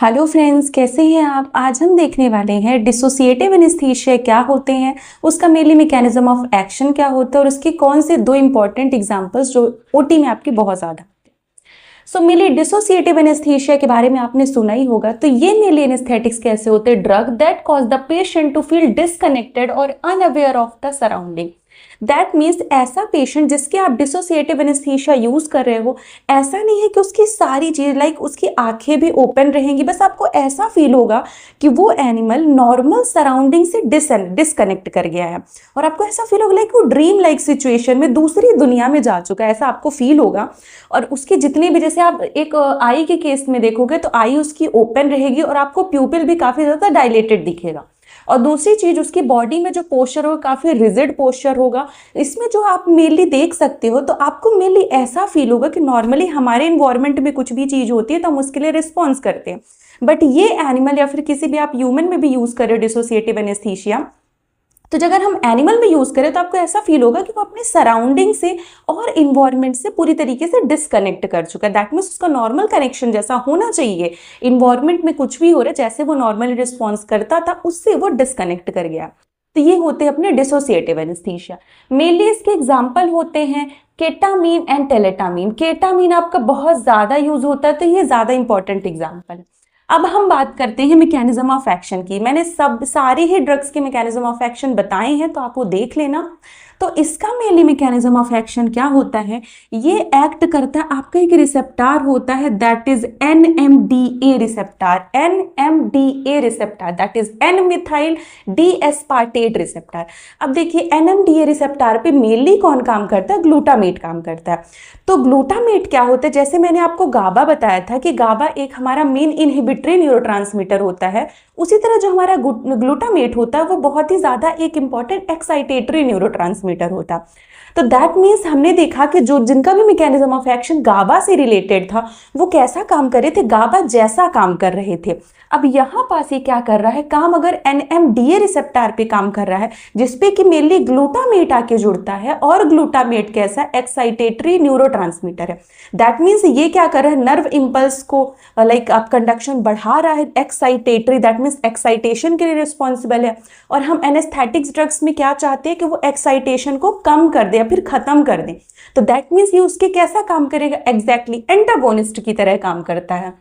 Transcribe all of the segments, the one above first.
Hello friends, कैसे हैं आप। आज हम देखने वाले हैं डिसोसिएटिव एनेस्थीसिया क्या होते हैं, उसका मेनली मैकेनिज्म ऑफ एक्शन क्या होता है और उसके कौन से दो इंपॉर्टेंट एग्जांपल्स जो ओटी में आपकी बहुत ज़्यादा। सो मेनली डिसोसिएटिव एनेस्थीसिया के बारे में आपने सुना ही होगा। तो ये मेनली एनेस्थेटिक्स कैसे होते हैं, drug that cause the patient to feel disconnected और unaware of the surrounding. That means ऐसा पेशेंट जिसके आप डिसोसिएटिव एनेस्थीसिया यूज कर रहे हो, ऐसा नहीं है कि उसकी सारी चीज लाइक उसकी आंखें भी ओपन रहेंगी, बस आपको ऐसा फील होगा कि वो एनिमल नॉर्मल सराउंडिंग से डिसकनेक्ट कर गया है और आपको ऐसा फील होगा लाइक वो ड्रीम लाइक सिचुएशन में दूसरी दुनिया में जा चुका है, ऐसा आपको फील होगा। और उसके जितने भी, जैसे आप एक आई के केस में देखोगे तो आई उसकी ओपन रहेगी और आपको प्यूपिल भी काफी ज्यादा डायलेटेड दिखेगा। और दूसरी चीज, उसकी बॉडी में जो पोस्चर होगा काफी रिजिड पोस्चर होगा। इसमें जो आप मेनली देख सकते हो तो आपको मेनली ऐसा फील होगा कि नॉर्मली हमारे इन्वायरमेंट में कुछ भी चीज होती है तो हम उसके लिए रिस्पॉन्स करते हैं, बट ये एनिमल या फिर किसी भी आप ह्यूमन में भी यूज कर रहे हो डिसोसिएटिव एनेस्थीसिया, तो अगर हम एनिमल में यूज करें तो आपको ऐसा फील होगा कि वो अपने सराउंडिंग से और इन्वायरमेंट से पूरी तरीके से डिसकनेक्ट कर चुका है। दैट मीन्स उसका नॉर्मल कनेक्शन जैसा होना चाहिए, इन्वायरमेंट में कुछ भी हो रहा है जैसे वो नॉर्मली रिस्पॉन्स करता था उससे वो डिसकनेक्ट कर गया। तो ये होते हैं अपने डिसोसिएटिव एनेस्थीसिया। मेनली इसके एग्जाम्पल होते हैं केटामीन एंड टेलेटामीन। केटामीन आपका बहुत ज्यादा यूज होता है तो ये ज्यादा इंपॉर्टेंट एग्जाम्पल है। अब हम बात करते हैं मैकेनिज्म ऑफ एक्शन की। मैंने सारे ही ड्रग्स के मैकेनिज्म ऑफ एक्शन बताए हैं तो आप वो देख लेना। तो इसका मेनली मैकेनिज्म ऑफ एक्शन क्या होता है, ये एक्ट करता है, आपका एक रिसेप्टार होता है that is NMDA receptor. NMDA receptor that is an methyl D aspartate receptor. अब देखिए NMDA रिसेप्टार पे मेनली कौन काम करता है, ग्लूटामेट काम करता है। तो ग्लूटामेट क्या होता है, जैसे मैंने आपको गाबा बताया था कि गाबा एक हमारा मेन इनहिबिटरी न्यूरोट्रांसमीटर होता है, उसी तरह जो हमारा ग्लूटामेट होता है वो बहुत ही ज्यादा एक इंपॉर्टेंट एक्साइटेटरी न्यूरोट्रांसमीटर होता है। तो दैट मीन्स हमने देखा कि जो जिनका भी मैकेनिज्म ऑफ एक्शन गाबा से रिलेटेड था वो कैसा काम कर रहे थे, गाबा जैसा काम कर रहे थे। अब यहाँ पास ये क्या कर रहा है काम, अगर NMDA रिसेप्टार पे काम कर रहा है जिसपे कि मेनली ग्लूटामेट आके जुड़ता है, और ग्लूटामेट कैसा एक्साइटेटरी न्यूरोट्रांसमीटर है। दैट मीन्स ये क्या कर रहा है, नर्व इंपल्स को लाइक आप कंडक्शन बढ़ा रहा है, एक्साइटेटरी दैट मीन्स एक्साइटेशन के लिए रिस्पॉन्सिबल है। और हम एनेस्थेटिक्स ड्रग्स में क्या चाहते हैं कि वो एक्साइटेशन को कम कर दे या फिर खत्म कर दे। तो दैट मीन्स ये उसके कैसा काम करेगा, एग्जैक्टली एंटागोनिस्ट की तरह काम करता है।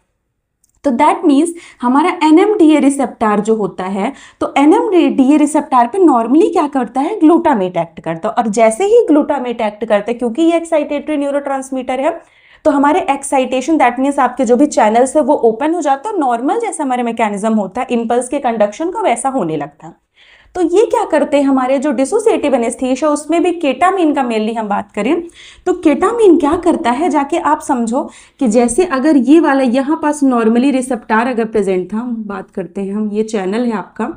तो दैट मीन्स हमारा NMDA रिसेप्टार जो होता है, तो NMDA रिसेप्टार पे नॉर्मली क्या करता है, ग्लूटामेट एक्ट करता है। और जैसे ही ग्लूटामेट एक्ट करता है, क्योंकि ये एक्साइटेटरी न्यूरोट्रांसमीटर है, तो हमारे एक्साइटेशन दैट मीन्स आपके जो भी चैनल्स है वो ओपन हो जाता है, नॉर्मल जैसा हमारे मैकेनिज्म होता है इंपल्स के कंडक्शन का वैसा होने लगता है। तो ये क्या करते हैं, हमारे जो डिसोसिएटिव एनेस्थीसिया उसमें भी केटामीन का मेनली हम बात करें तो केटामीन क्या करता है, जाके आप समझो कि जैसे अगर ये वाला यहाँ पास नॉर्मली रिसेप्टार अगर प्रेजेंट था, बात करते हैं हम, ये चैनल है आपका,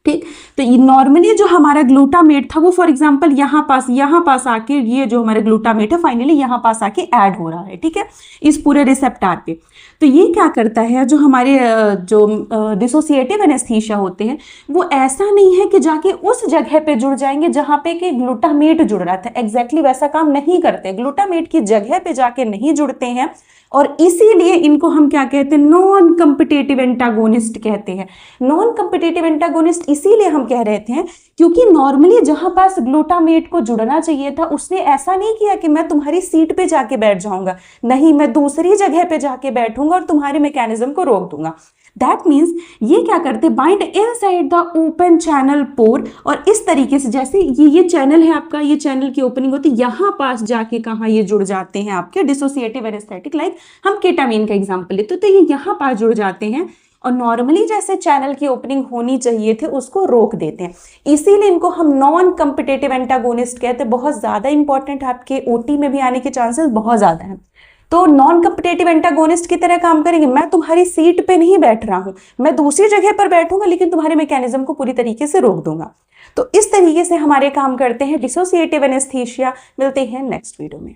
ठीक। तो ये नॉर्मली जो हमारा ग्लूटामेट था वो फॉर एग्जांपल यहाँ पास आके ये जो हमारे ग्लूटामेट है फाइनली यहाँ पास आके ऐड हो रहा है, ठीक है, इस पूरे रिसेप्टार पे। तो ये क्या करता है, जो हमारे जो डिसोसिएटिव एनेस्थीसिया होते हैं वो ऐसा नहीं है कि जाके उस जगह पे जुड़ जाएंगे जहाँ पे कि ग्लूटामेट जुड़ रहा था, एग्जैक्टली वैसा काम नहीं करते, ग्लूटामेट की जगह पे जाके नहीं जुड़ते हैं। और इसीलिए इनको हम क्या कहते हैं, नॉन कम्पिटिटिव एंटागोनिस्ट कहते हैं। नॉन कम्पिटिटिव एंटागोनिस्ट इसीलिए हम कह रहे थे क्योंकि नॉर्मली जहां पास ग्लूटामेट को जुड़ना चाहिए था उसने ऐसा नहीं किया कि मैं तुम्हारी सीट पे जाके बैठ जाऊंगा, नहीं, मैं दूसरी जगह पे जाके बैठूंगा और तुम्हारे मैकेनिज्म को रोक दूंगा। दैट मीन्स ये क्या करते, bind inside the open channel pore, और इस तरीके से जैसे ये चैनल है आपका, ये चैनल की ओपनिंग होती है, यहाँ पास जाके कहाँ ये जुड़ जाते हैं आपके डिसोसिएटिव एनेस्थेटिक, लाइक हम केटामीन का एग्जांपल लेते तो ये यहाँ पास जुड़ जाते हैं और नॉर्मली जैसे चैनल की ओपनिंग होनी चाहिए थे उसको रोक देते हैं। इसीलिए इनको हम नॉन कम्पिटिटिव एंटागोनिस्ट कहते हैं। बहुत ज्यादा इंपॉर्टेंट, आपके ओटी में भी आने के चांसेस बहुत ज्यादा हैं। तो नॉन कम्पिटिटिव एंटागोनिस्ट की तरह काम करेंगे, मैं तुम्हारी सीट पे नहीं बैठ रहा हूं, मैं दूसरी जगह पर बैठूंगा लेकिन तुम्हारे मैकेनिज्म को पूरी तरीके से रोक दूंगा। तो इस तरीके से हमारे काम करते हैं डिसोसिएटिव एनेस्थीसिया। मिलते हैं नेक्स्ट वीडियो में।